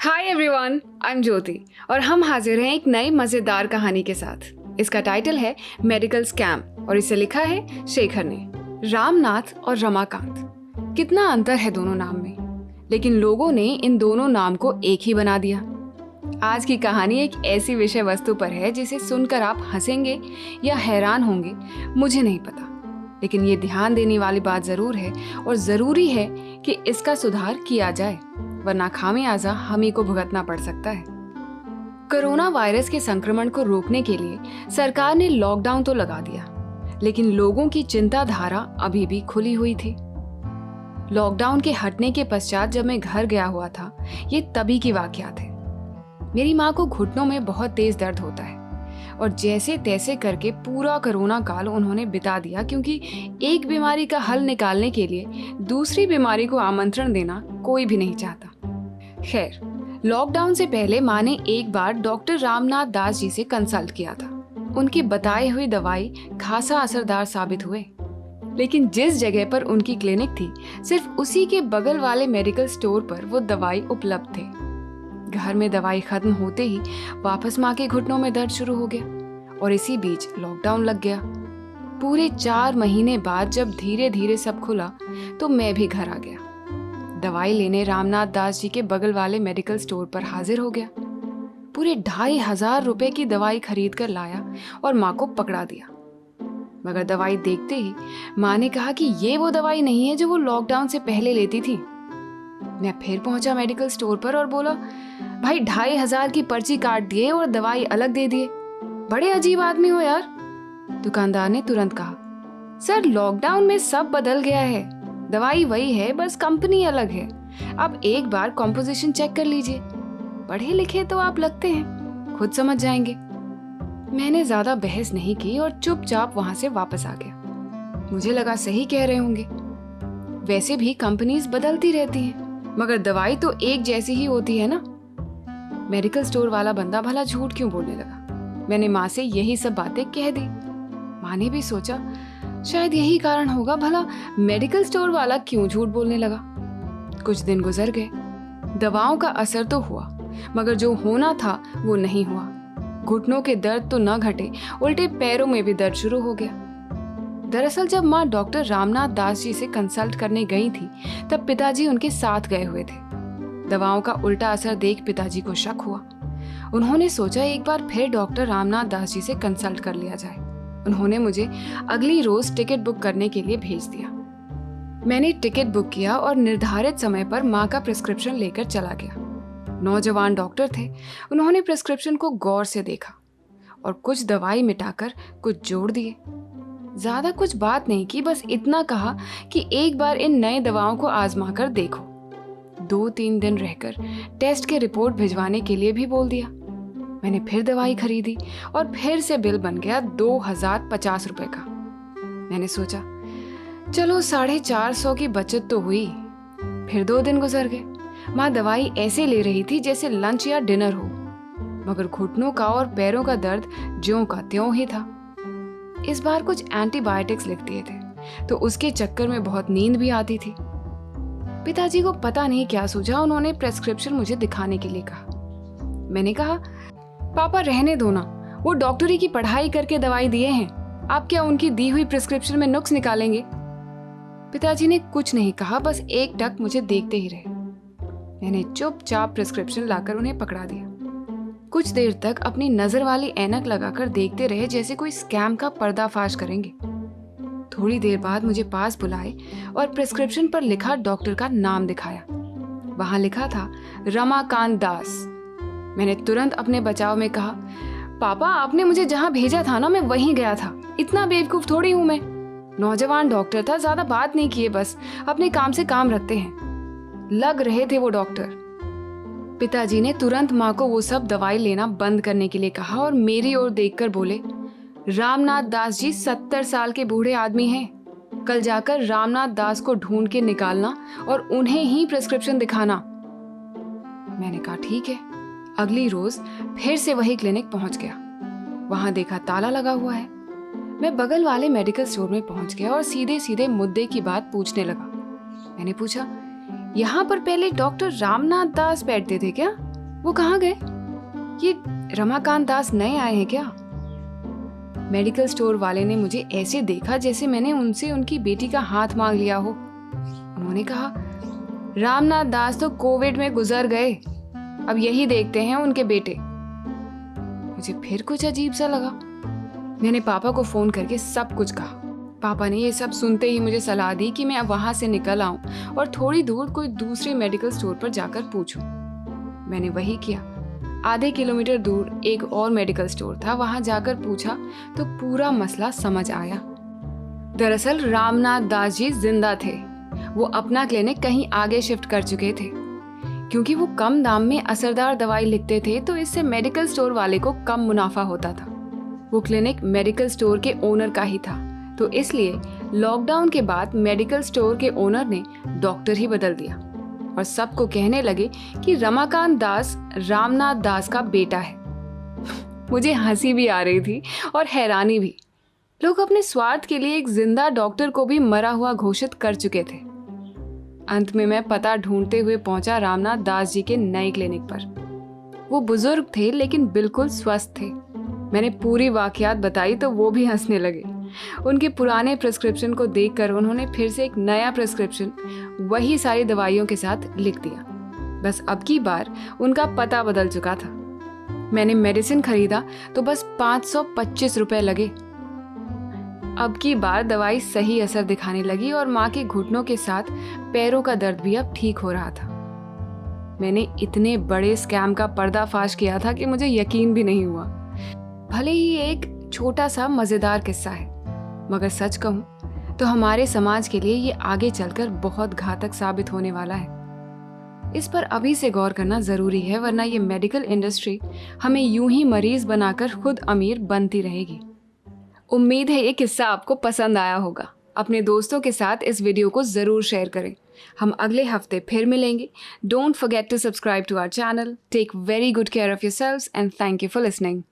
Hi everyone, I am ज्योति और हम हाजिर हैं एक नई मजेदार कहानी के साथ। इसका टाइटल है मेडिकल स्कैम और इसे लिखा है शेखर ने। रामनाथ और रमाकांत, कितना अंतर है दोनों नाम में, लेकिन लोगों ने इन दोनों नाम को एक ही बना दिया। आज की कहानी एक ऐसी विषय वस्तु पर है जिसे सुनकर आप हंसेंगे या हैरान होंगे, मुझे नहीं पता, लेकिन ये ध्यान देने वाली बात जरूर है और जरूरी है कि इसका सुधार किया जाए, वरना खामियाजा हम ही को भुगतना पड़ सकता है। कोरोना वायरस के संक्रमण को रोकने के लिए सरकार ने लॉकडाउन तो लगा दिया, लेकिन लोगों की चिंता धारा अभी भी खुली हुई थी। लॉकडाउन के हटने के पश्चात जब मैं घर गया हुआ था, ये तभी की वाकयात है। मेरी माँ को घुटनों में बहुत तेज दर्द होता है और जैसे तैसे करके पूरा कोरोना काल उन्होंने बिता दिया, क्योंकि एक बीमारी का हल निकालने के लिए दूसरी बीमारी को आमंत्रण देना कोई भी नहीं चाहता। खैर, लॉकडाउन से पहले माँ ने एक बार डॉक्टर रामनाथ दास जी से कंसल्ट किया था। उनकी बताई हुई दवाई खासा असरदार साबित हुए, लेकिन जिस जगह पर उनकी क्लिनिक थी, सिर्फ उसी के बगल वाले मेडिकल स्टोर पर वो दवाई उपलब्ध थे। घर में दवाई खत्म होते ही वापस माँ के घुटनों में दर्द शुरू हो गया और इसी बीच लॉकडाउन लग गया। पूरे 4 महीने बाद जब धीरे धीरे सब खुला तो मैं भी घर आ गया। दवाई लेने रामनाथ दास जी के बगल वाले मेडिकल स्टोर पर हाजिर हो गया। पूरे 2,500 रुपए की दवाई खरीद कर लाया और माँ को पकड़ा दिया। मगर दवाई देखते ही माँ ने कहा कि ये वो दवाई नहीं है जो वो लॉकडाउन से पहले लेती थी। मैं फिर पहुंचा मेडिकल स्टोर पर और बोला, भाई 2,500 की पर्ची काट दिए और दवाई अलग दे दिए, बड़े अजीब आदमी हो यार। दुकानदार ने तुरंत कहा, सर लॉकडाउन में सब बदल गया है, दवाई वही है, बस कंपनी अलग है। अब एक बार कॉम्पोजिशन चेक कर लीजिए, पढ़े लिखे तो आप लगते हैं, खुद समझ जाएंगे। मैंने ज्यादा बहस नहीं की और चुपचाप वहां से वापस आ गया। मुझे लगा सही कह रहे होंगे, वैसे भी कंपनीज बदलती रहती हैं, मगर दवाई तो एक जैसी ही होती है ना। मेडिकल स्टोर वाला बंदा भला झूठ क्यों बोलने लगा। मैंने माँ से यही सब बातें कह दी। माँ ने भी सोचा शायद यही कारण होगा, भला मेडिकल स्टोर वाला क्यों झूठ बोलने लगा। कुछ दिन गुजर गए, दवाओं का असर तो हुआ, मगर जो होना था वो नहीं हुआ। घुटनों के दर्द तो न घटे, उल्टे पैरों में भी दर्द शुरू हो गया। दरअसल जब माँ डॉक्टर रामनाथ दास जी से कंसल्ट करने गई थी, तब पिताजी उनके साथ गए हुए थे। दवाओं का उल्टा असर देख पिताजी को शक हुआ। उन्होंने सोचा एक बार फिर डॉक्टर रामनाथ दास जी से कंसल्ट कर लिया जाए। उन्होंने मुझे अगली रोज टिकट बुक करने के लिए भेज दिया। मैंने टिकट बुक किया और निर्धारित समय पर माँ का प्रिस्क्रिप्शन लेकर चला गया। नौजवान डॉक्टर थे, उन्होंने प्रिस्क्रिप्शन को गौर से देखा और कुछ दवाई मिटाकर कुछ जोड़ दिए। ज्यादा कुछ बात नहीं की, बस इतना कहा कि एक बार इन नए दवाओं को आजमा कर देखो। 2-3 दिन रहकर टेस्ट के रिपोर्ट भिजवाने के लिए भी बोल दिया। मैंने फिर दवाई खरीदी और फिर से बिल बन गया 2,050 रुपए का। मैंने सोचा चलो 450 की बचत तो हुई। फिर 2 दिन गुजर गए। माँ दवाई ऐसे ले रही थी जैसे लंच या डिनर हो, मगर घुटनों का और पैरों का दर्द ज्यों का त्यों ही था। इस बार कुछ एंटीबायोटिक्स लिख दिए थे, तो उसके चक्कर में बहुत नींद भी आती थी। पिताजी को पता नहीं क्या सूझा, उन्होंने प्रेस्क्रिप्शन मुझे दिखाने के लिए कहा। मैंने कहा, पापा रहने दो ना, वो डॉक्टरी की पढ़ाई करके दवाई दिए हैं, आप क्या उनकी दी हुई प्रिस्क्रिप्शन में नुक्स निकालेंगे। पिताजी ने कुछ नहीं कहा, बस एक टक मुझे देखते ही रहे। मैंने चुपचाप प्रिस्क्रिप्शन लाकर उन्हें पकड़ा दिया। कुछ देर तक अपनी नजर वाली ऐनक लगाकर देखते रहे, जैसे कोई स्कैम का पर्दाफाश करेंगे। थोड़ी देर बाद मुझे पास बुलाए और प्रिस्क्रिप्शन पर लिखा डॉक्टर का नाम दिखाया। वहां लिखा था रमाकांत दास। मैंने तुरंत अपने बचाव में कहा, पापा आपने मुझे जहां भेजा था ना, मैं वहीं गया था, इतना बेवकूफ थोड़ी हूं मैं। नौजवान डॉक्टर था, ज्यादा बात नहीं किए, बस अपने काम से काम रखते हैं। लग रहे थे वो डॉक्टर। पिताजी ने तुरंत माँ को वो सब दवाई लेना बंद करने के लिए कहा और मेरी ओर देखकर बोले, रामनाथ दास जी 70 साल के बूढ़े आदमी हैं। कल जाकर रामनाथ दास को ढूंढ के निकालना और उन्हें ही प्रिस्क्रिप्शन दिखाना। मैंने कहा ठीक है। अगली रोज फिर से वही क्लिनिक पहुंच गया। वहां देखा ताला लगा हुआ है। मैं बगल वाले मेडिकल स्टोर में पहुंच गया और सीधे सीधे मुद्दे की बात पूछने लगा। मैंने पूछा, यहाँ पर पहले डॉक्टर रामनाथ दास बैठते थे क्या? वो कहाँ गए? ये रमाकांत दास नए आए हैं क्या? मेडिकल स्टोर वाले ने मुझे ऐसे देखा जैसे मैंने उनसे उनकी बेटी का हाथ मांग लिया हो। उन्होंने कहा, रामनाथ दास तो कोविड में गुजर गए, अब यही देखते हैं उनके बेटे। मुझे फिर कुछ अजीब सा लगा। मैंने पापा को फोन करके सब कुछ कहा। पापा ने ये सब सुनते ही मुझे सलाह दी कि मैं अब वहां से निकल आऊं और थोड़ी दूर कोई दूसरे मेडिकल स्टोर पर जाकर पूछूं। मैंने वही किया। आधे किलोमीटर दूर एक और मेडिकल स्टोर था, वहां जाकर पूछा तो पूरा मसला समझ आया। दरअसल रामनाथ दास जी जिंदा थे। वो अपना क्लिनिक कहीं आगे शिफ्ट कर चुके थे। क्योंकि वो कम दाम में असरदार दवाई लिखते थे तो इससे मेडिकल स्टोर वाले को कम मुनाफा होता था। वो क्लिनिक मेडिकल स्टोर के ओनर का ही था, तो इसलिए लॉकडाउन के बाद मेडिकल स्टोर के ओनर ने डॉक्टर ही बदल दिया और सबको कहने लगे कि रमाकांत दास रामनाथ दास का बेटा है। मुझे हंसी भी आ रही थी और हैरानी भी। लोग अपने स्वार्थ के लिए एक जिंदा डॉक्टर को भी मरा हुआ घोषित कर चुके थे। अंत में मैं पता ढूंढते हुए पहुंचा रामनाथ दास जी के नए क्लिनिक पर। वो बुजुर्ग थे लेकिन बिल्कुल स्वस्थ थे। मैंने पूरी वाकयात बताई तो वो भी हंसने लगे। उनके पुराने प्रिस्क्रिप्शन को देखकर उन्होंने फिर से एक नया प्रिस्क्रिप्शन वही सारी दवाइयों के साथ लिख दिया। बस अब की बार उनका पता बदल चुका था। मैंने मेडिसिन खरीदा तो बस 525 रुपए लगे। अब की बार दवाई सही असर दिखाने लगी और माँ के घुटनों के साथ पैरों का दर्द भी अब ठीक हो रहा था। मैंने इतने बड़े स्कैम का पर्दाफाश किया था कि मुझे यकीन भी नहीं हुआ। भले ही एक छोटा सा मजेदार किस्सा है, मगर सच कहूं तो हमारे समाज के लिए ये आगे चलकर बहुत घातक साबित होने वाला है। इस पर अभी से गौर करना जरूरी है, वरना ये मेडिकल इंडस्ट्री हमें यूं ही मरीज बनाकर खुद अमीर बनती रहेगी। उम्मीद है ये किस्सा आपको पसंद आया होगा। अपने दोस्तों के साथ इस वीडियो को जरूर शेयर करें। हम अगले हफ्ते फिर मिलेंगे। Don't forget to subscribe to our channel. Take very good care of yourselves and thank you for listening.